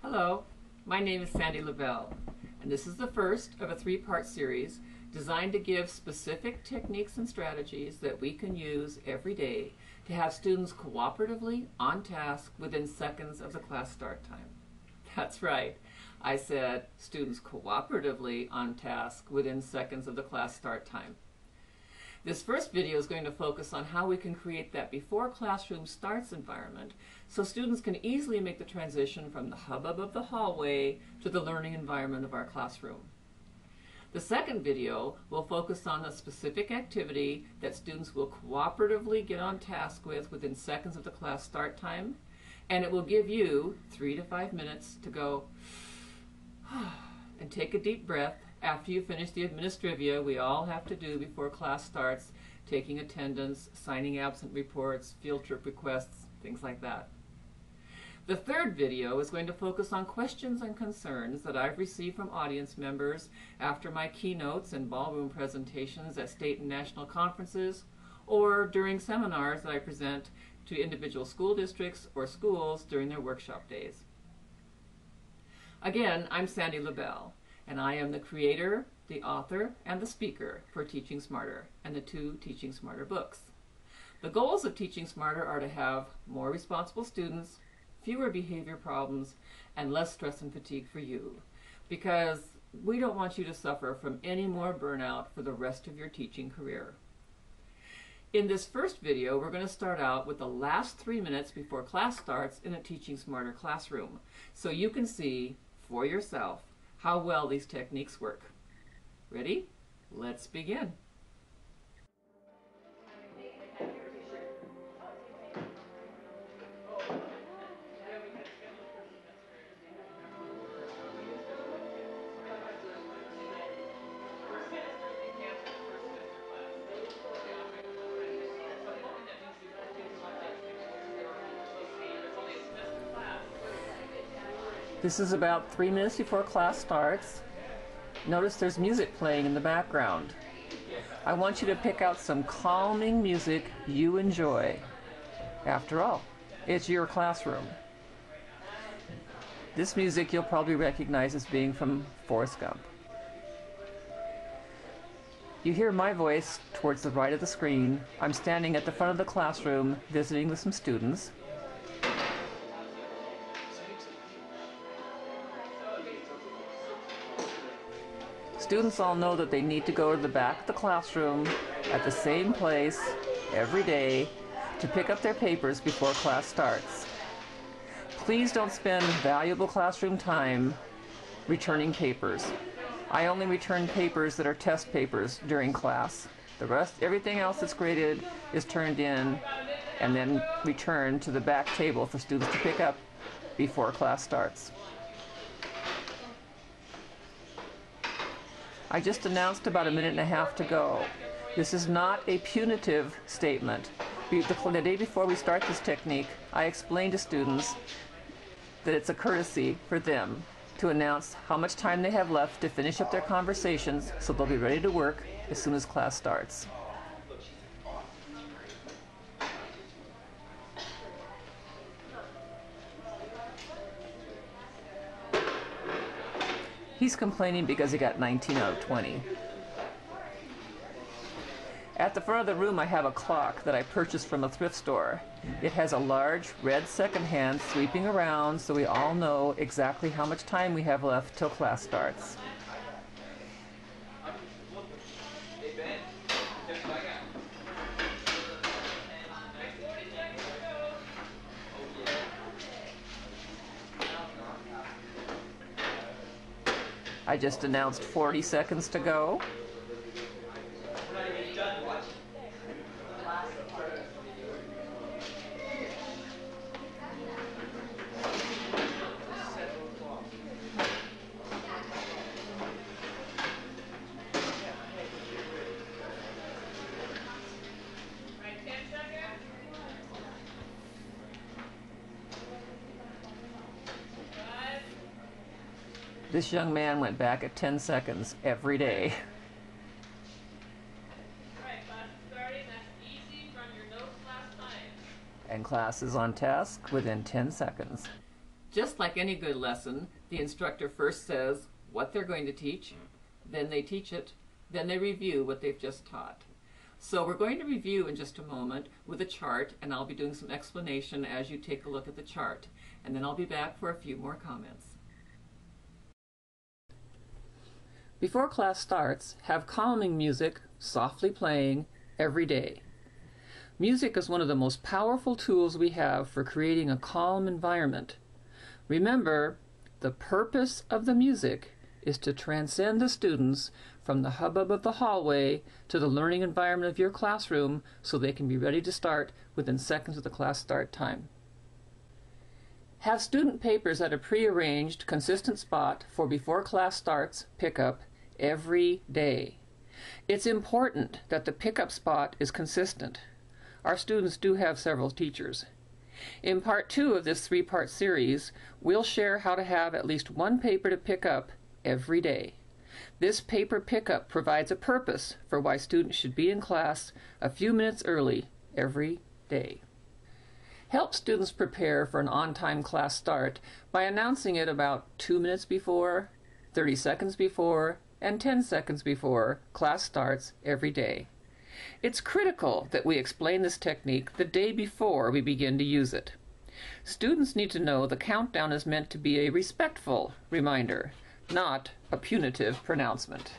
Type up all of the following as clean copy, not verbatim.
Hello, my name is Sandy LaBelle, and this is the first of a three-part series designed to give specific techniques and strategies that we can use every day to have students cooperatively on task within seconds of the class start time. That's right, I said students cooperatively on task within seconds of the class start time. This first video is going to focus on how we can create that before classroom starts environment so students can easily make the transition from the hubbub of the hallway to the learning environment of our classroom. The second video will focus on a specific activity that students will cooperatively get on task with within seconds of the class start time, and it will give you 3 to 5 minutes to go and take a deep breath after you finish the administrivia we all have to do before class starts, taking attendance, signing absent reports, field trip requests, things like that. The third video is going to focus on questions and concerns that I've received from audience members after my keynotes and ballroom presentations at state and national conferences, or during seminars that I present to individual school districts or schools during their workshop days. Again, I'm Sandy LaBelle, and I am the creator, the author, and the speaker for Teaching Smarter and the 2 Teaching Smarter books. The goals of Teaching Smarter are to have more responsible students, fewer behavior problems, and less stress and fatigue for you, because we don't want you to suffer from any more burnout for the rest of your teaching career. In this first video, we're going to start out with the last 3 minutes before class starts in a Teaching Smarter classroom, so you can see for yourself how well these techniques work. Ready? Let's begin. This is about 3 minutes before class starts. Notice there's music playing in the background. I want you to pick out some calming music you enjoy. After all, it's your classroom. This music you'll probably recognize as being from Forrest Gump. You hear my voice towards the right of the screen. I'm standing at the front of the classroom visiting with some students. Students all know that they need to go to the back of the classroom at the same place every day to pick up their papers before class starts. Please don't spend valuable classroom time returning papers. I only return papers that are test papers during class. The rest, everything else that's graded, is turned in and then returned to the back table for students to pick up before class starts. I just announced about 1.5 minutes to go. This is not a punitive statement. The day before we start this technique, I explained to students that it's a courtesy for them to announce how much time they have left to finish up their conversations so they'll be ready to work as soon as class starts. He's complaining because he got 19 out of 20. At the front of the room I have a clock that I purchased from a thrift store. It has a large red second hand sweeping around so we all know exactly how much time we have left till class starts. I just announced 40 seconds to go. This young man went back at 10 seconds every day. Alright, class is starting. That's easy from your notes last time. And class is on task within 10 seconds. Just like any good lesson, the instructor first says what they're going to teach, then they teach it, then they review what they've just taught. So we're going to review in just a moment with a chart, and I'll be doing some explanation as you take a look at the chart. And then I'll be back for a few more comments. Before class starts, have calming music softly playing every day. Music is one of the most powerful tools we have for creating a calm environment. Remember, the purpose of the music is to transcend the students from the hubbub of the hallway to the learning environment of your classroom so they can be ready to start within seconds of the class start time. Have student papers at a prearranged, consistent spot for before class starts pickup every day. It's important that the pickup spot is consistent. Our students do have several teachers. In part 2 of this 3-part series, we'll share how to have at least one paper to pick up every day. This paper pickup provides a purpose for why students should be in class a few minutes early every day. Help students prepare for an on-time class start by announcing it about 2 minutes before, 30 seconds before, and 10 seconds before class starts every day. It's critical that we explain this technique the day before we begin to use it. Students need to know the countdown is meant to be a respectful reminder, not a punitive pronouncement.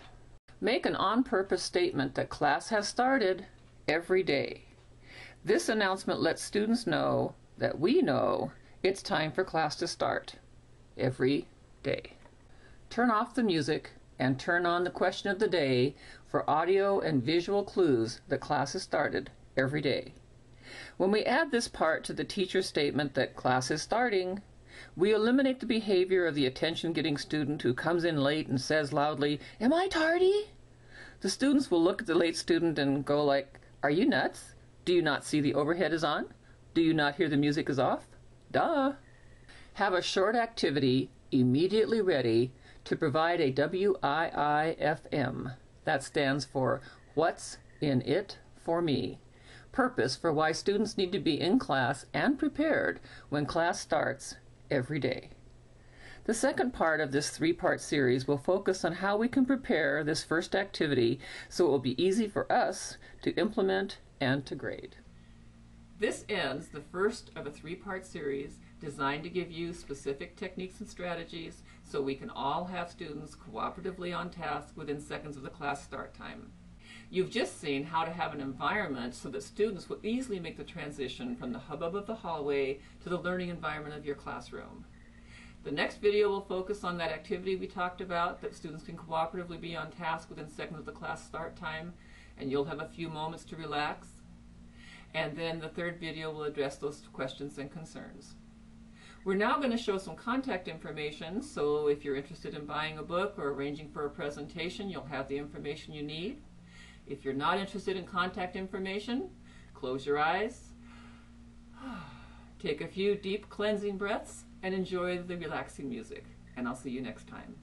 Make an on-purpose statement that class has started every day. This announcement lets students know that we know it's time for class to start every day. Turn off the music and turn on the question of the day for audio and visual clues that class has started every day. When we add this part to the teacher's statement that class is starting, we eliminate the behavior of the attention-getting student who comes in late and says loudly, "Am I tardy?" The students will look at the late student and go like, "Are you nuts? Do you not see the overhead is on? Do you not hear the music is off? Duh." Have a short activity immediately ready to provide a WIIFM. That stands for What's in It for Me. Purpose for why students need to be in class and prepared when class starts every day. The second part of this 3-part series will focus on how we can prepare this first activity so it will be easy for us to implement and to grade. This ends the first of a 3-part series designed to give you specific techniques and strategies so we can all have students cooperatively on task within seconds of the class start time. You've just seen how to have an environment so that students will easily make the transition from the hubbub of the hallway to the learning environment of your classroom. The next video will focus on that activity we talked about, that students can cooperatively be on task within seconds of the class start time, and you'll have a few moments to relax. And then the third video will address those questions and concerns. We're now going to show some contact information, so if you're interested in buying a book or arranging for a presentation, you'll have the information you need. If you're not interested in contact information, close your eyes, take a few deep cleansing breaths, and enjoy the relaxing music. And I'll see you next time.